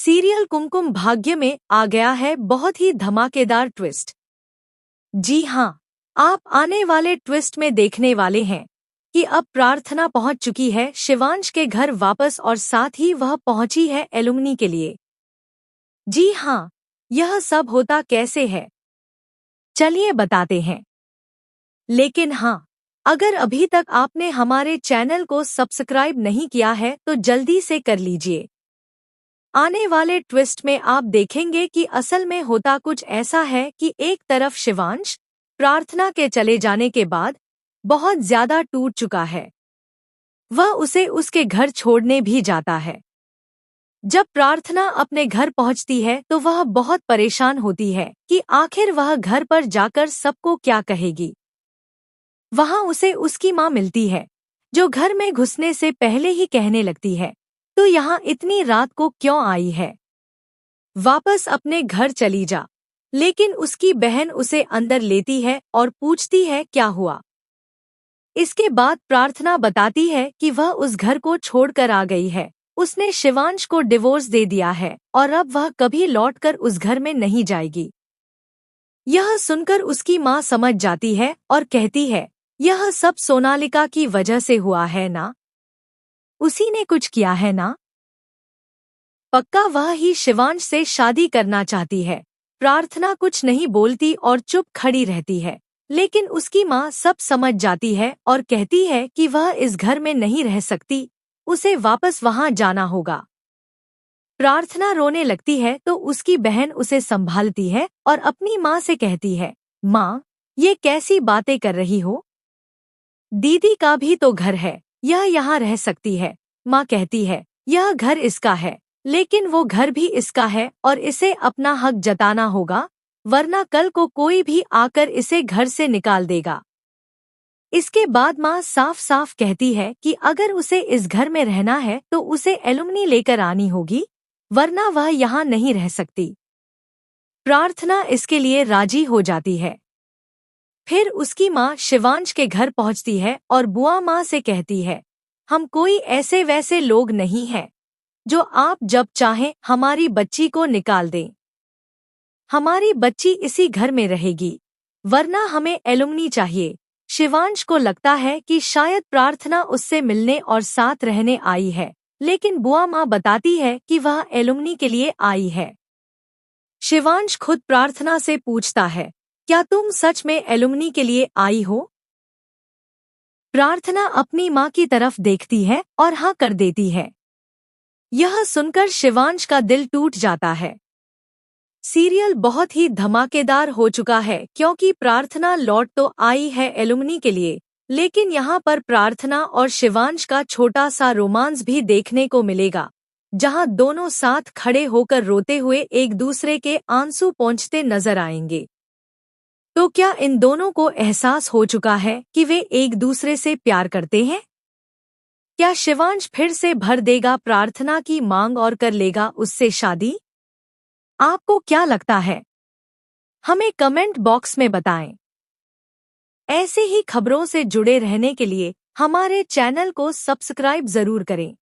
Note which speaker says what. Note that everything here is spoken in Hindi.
Speaker 1: सीरियल कुमकुम भाग्य में आ गया है बहुत ही धमाकेदार ट्विस्ट। जी हाँ, आप आने वाले ट्विस्ट में देखने वाले हैं कि अब प्रार्थना पहुंच चुकी है शिवांश के घर वापस और साथ ही वह पहुंची है एलुमनी के लिए। जी हाँ, यह सब होता कैसे है, चलिए बताते हैं। लेकिन हाँ, अगर अभी तक आपने हमारे चैनल को सब्सक्राइब नहीं किया है तो जल्दी से कर लीजिए। आने वाले ट्विस्ट में आप देखेंगे कि असल में होता कुछ ऐसा है कि एक तरफ शिवांश प्रार्थना के चले जाने के बाद बहुत ज्यादा टूट चुका है। वह उसे उसके घर छोड़ने भी जाता है। जब प्रार्थना अपने घर पहुंचती है तो वह बहुत परेशान होती है कि आखिर वह घर पर जाकर सबको क्या कहेगी। वहां उसे उसकी माँ मिलती है, जो घर में घुसने से पहले ही कहने लगती है, तो यहाँ इतनी रात को क्यों आई है? वापस अपने घर चली जा। लेकिन उसकी बहन उसे अंदर लेती है और पूछती है क्या हुआ। इसके बाद प्रार्थना बताती है कि वह उस घर को छोड़कर आ गई है। उसने शिवांश को डिवोर्स दे दिया है और अब वह कभी लौटकर उस घर में नहीं जाएगी। यह सुनकर उसकी माँ समझ जाती है और कहती है, यह सब सोनालिका की वजह से हुआ है ना? उसी ने कुछ किया है ना? पक्का वह ही शिवांश से शादी करना चाहती है। प्रार्थना कुछ नहीं बोलती और चुप खड़ी रहती है, लेकिन उसकी माँ सब समझ जाती है और कहती है कि वह इस घर में नहीं रह सकती, उसे वापस वहां जाना होगा। प्रार्थना रोने लगती है तो उसकी बहन उसे संभालती है और अपनी माँ से कहती है, माँ, ये कैसी बातें कर रही हो? दीदी का भी तो घर है, यह यहाँ रह सकती है। माँ कहती है, यह घर इसका है, लेकिन वो घर भी इसका है और इसे अपना हक जताना होगा, वरना कल को कोई भी आकर इसे घर से निकाल देगा। इसके बाद माँ साफ साफ कहती है कि अगर उसे इस घर में रहना है तो उसे एलुमनी लेकर आनी होगी, वरना वह यहाँ नहीं रह सकती। प्रार्थना इसके लिए राजी हो जाती है। फिर उसकी माँ शिवांश के घर पहुँचती है और बुआ माँ से कहती है, हम कोई ऐसे वैसे लोग नहीं हैं जो आप जब चाहें हमारी बच्ची को निकाल दें। हमारी बच्ची इसी घर में रहेगी, वरना हमें एलुमनी चाहिए। शिवांश को लगता है कि शायद प्रार्थना उससे मिलने और साथ रहने आई है, लेकिन बुआ माँ बताती है कि वह एलुमनी के लिए आई है। शिवांश खुद प्रार्थना से पूछता है, क्या तुम सच में एलुमनी के लिए आई हो? प्रार्थना अपनी माँ की तरफ देखती है और हाँ कर देती है। यह सुनकर शिवांश का दिल टूट जाता है। सीरियल बहुत ही धमाकेदार हो चुका है क्योंकि प्रार्थना लौट तो आई है एलुमनी के लिए, लेकिन यहाँ पर प्रार्थना और शिवांश का छोटा सा रोमांस भी देखने को मिलेगा, जहाँ दोनों साथ खड़े होकर रोते हुए एक दूसरे के आंसू पोंछते नजर आएंगे। तो क्या इन दोनों को एहसास हो चुका है कि वे एक दूसरे से प्यार करते हैं? क्या शिवांश फिर से भर देगा प्रार्थना की मांग और कर लेगा उससे शादी? आपको क्या लगता है? हमें कमेंट बॉक्स में बताएं। ऐसे ही खबरों से जुड़े रहने के लिए हमारे चैनल को सब्सक्राइब जरूर करें।